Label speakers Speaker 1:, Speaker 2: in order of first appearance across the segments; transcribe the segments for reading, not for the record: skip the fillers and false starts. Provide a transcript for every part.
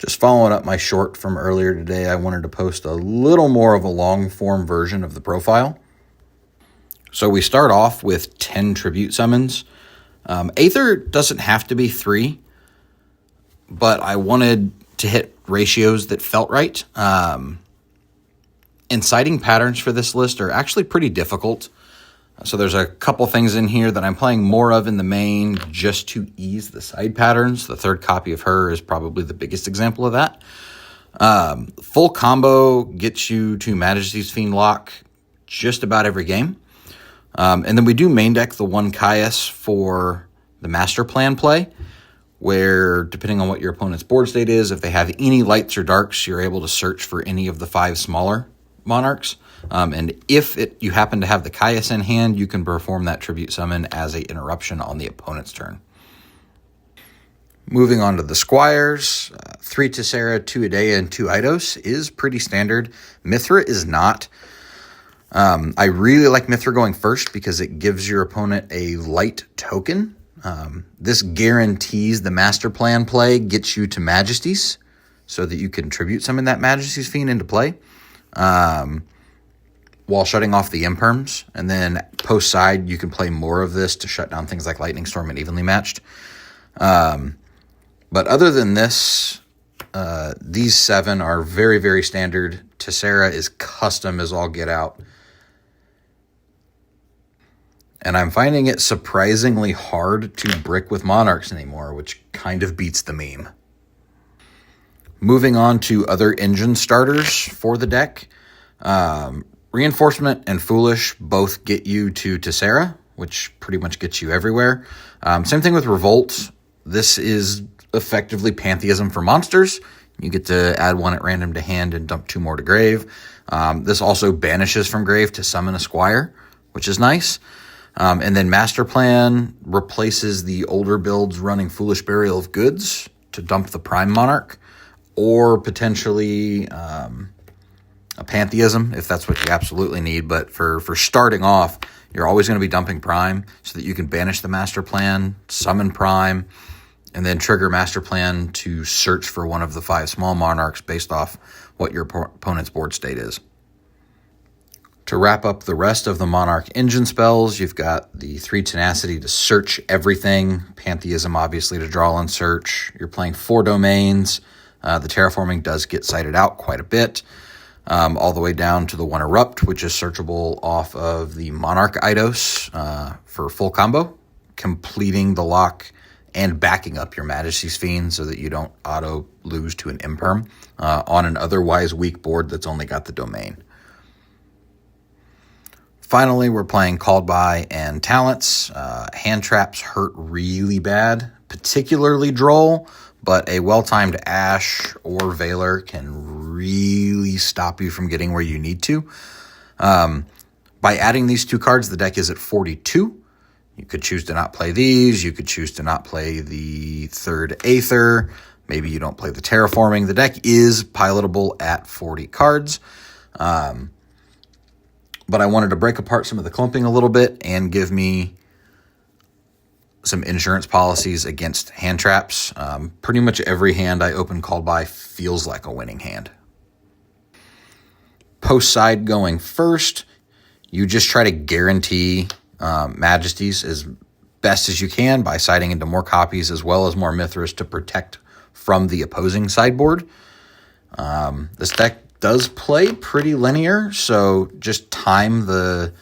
Speaker 1: Just following up my short from earlier today, I wanted to post a little more of a long-form version of the profile. So we start off with 10 tribute summons. Aether doesn't have to be 3, but I wanted to hit ratios that felt right. Inciting patterns for this list are actually pretty difficult. So there's a couple things in here that I'm playing more of in the main just to ease the side patterns. The third copy of her is probably the biggest example of that. Full combo gets you to Majesty's Fiend lock just about every game. And then we do main deck the one Caius for the master plan play, where depending on what your opponent's board state is, if they have any lights or darks, you're able to search for any of the 5 smaller monarchs. And if you happen to have the Caius in hand, you can perform that tribute summon as an interruption on the opponent's turn. Moving on to the squires, 3 Tessera, 2 Idea, and 2 Eidos is pretty standard. Mithra is not. I really like Mithra going first because it gives your opponent a light token. This guarantees the master plan play gets you to Majesties so that you can tribute summon that Majesty's Fiend into play. While shutting off the imperms, and then post side you can play more of this to shut down things like Lightning Storm and Evenly Matched. But other than this, these 7 are very, very standard. Tessera is custom as all get out. And I'm finding it surprisingly hard to brick with Monarchs anymore, which kind of beats the meme. Moving on to other engine starters for the deck. Reinforcement and Foolish both get you to Tessera, which pretty much gets you everywhere. Same thing with Revolt. This is effectively Pantheism for monsters. You get to add 1 at random to hand and dump 2 more to grave. This also banishes from grave to summon a Squire, which is nice. And then Master Plan replaces the older builds running Foolish Burial of Goods to dump the Prime Monarch, or potentially a Pantheism, if that's what you absolutely need. But for starting off, you're always going to be dumping Prime so that you can banish the Master Plan, summon Prime, and then trigger Master Plan to search for one of the 5 small monarchs based off what your opponent's board state is. To wrap up the rest of the Monarch engine spells, you've got the 3 Tenacity to search everything, Pantheism obviously to draw and search. You're playing 4 domains. The Terraforming does get cited out quite a bit. All the way down to the 1 Erupt, which is searchable off of the Monarch Eidos for full combo, completing the lock and backing up your Majesty's Fiend so that you don't auto lose to an Imperm on an otherwise weak board that's only got the domain. Finally, we're playing Called By and Talents. Hand traps hurt really bad, particularly Droll, but a well-timed Ash or Valor can really stop you from getting where you need to. By adding these 2 cards, the deck is at 42. You could choose to not play these. You could choose to not play the 3rd Aether. Maybe you don't play the Terraforming. The deck is pilotable at 40 cards. But I wanted to break apart some of the clumping a little bit and give me some insurance policies against hand traps. Pretty much every hand I open Called By feels like a winning hand. Post side going first, you just try to guarantee Majesties as best as you can by siding into more copies as well as more Mithras to protect from the opposing sideboard. This deck does play pretty linear, so just time the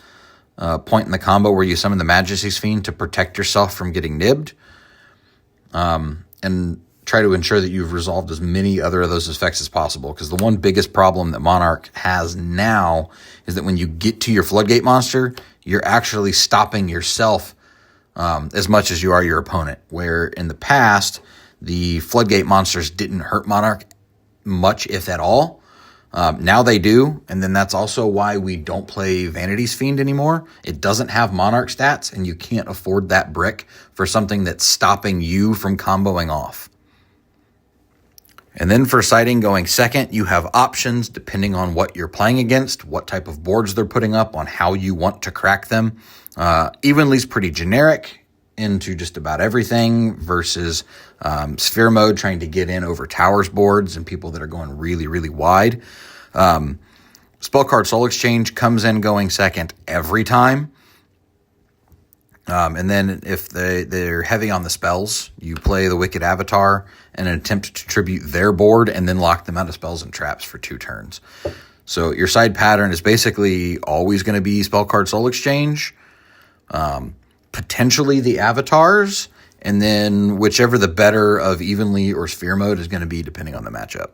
Speaker 1: point in the combo where you summon the Majesty's Fiend to protect yourself from getting nibbed, and try to ensure that you've resolved as many other of those effects as possible, because the one biggest problem that Monarch has now is that when you get to your Floodgate monster, you're actually stopping yourself as much as you are your opponent, where in the past, the Floodgate monsters didn't hurt Monarch much, if at all. Now they do, and then that's also why we don't play Vanity's Fiend anymore. It doesn't have Monarch stats, and you can't afford that brick for something that's stopping you from comboing off. And then for siding going second, you have options depending on what you're playing against, what type of boards they're putting up, on how you want to crack them. Evenly's pretty generic into just about everything versus sphere mode trying to get in over towers boards and people that are going really, really wide. Spell card Soul Exchange comes in going second every time. And then if they're heavy on the spells, you play the Wicked Avatar in an attempt to tribute their board and then lock them out of spells and traps for 2 turns. So your side pattern is basically always going to be Spell card Soul Exchange, potentially the Avatars, and then whichever the better of Evenly or Sphere Mode is going to be depending on the matchup.